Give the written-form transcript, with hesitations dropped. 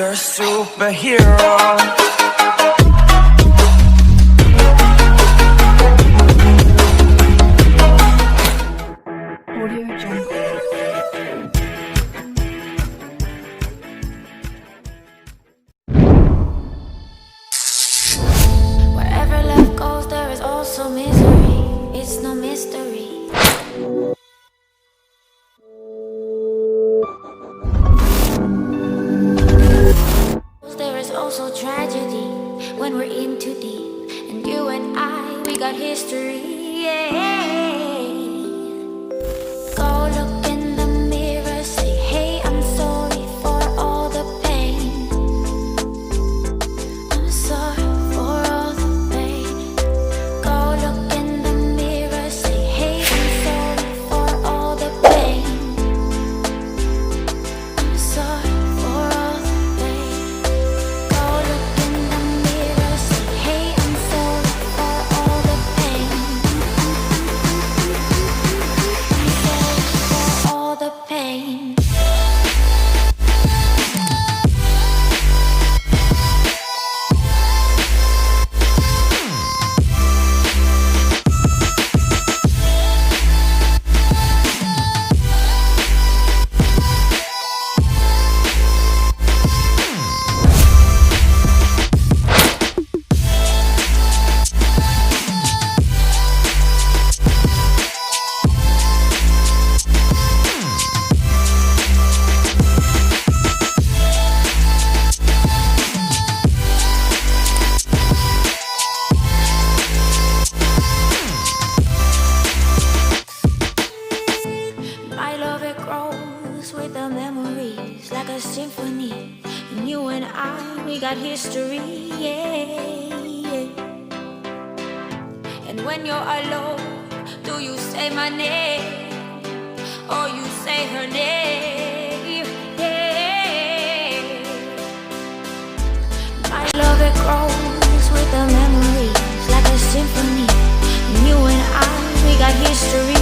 You're a superhero. Audio Jungle. Wherever love goes, there is also misery. It's no mystery. There is also tragedy when we're in too deep. And you and I, we got history. Yeah. Go look in the mirror, say, hey, I'm sorry for all the pain. I'm sorry for all the pain. Go look in the mirror, say, hey, I'm sorry for all the pain. I'm sorry for all the pain. Go look in the mirror, say, hey, I'm sorry for all the pain. I'm sorry for all the pain. My love, it grows with the memories like a symphony. And you and I, we got history, yeah. And when you're alone, do you say my name or you say her name? Yeah. My love, it grows with the memories like a symphony. And you and I, we got history.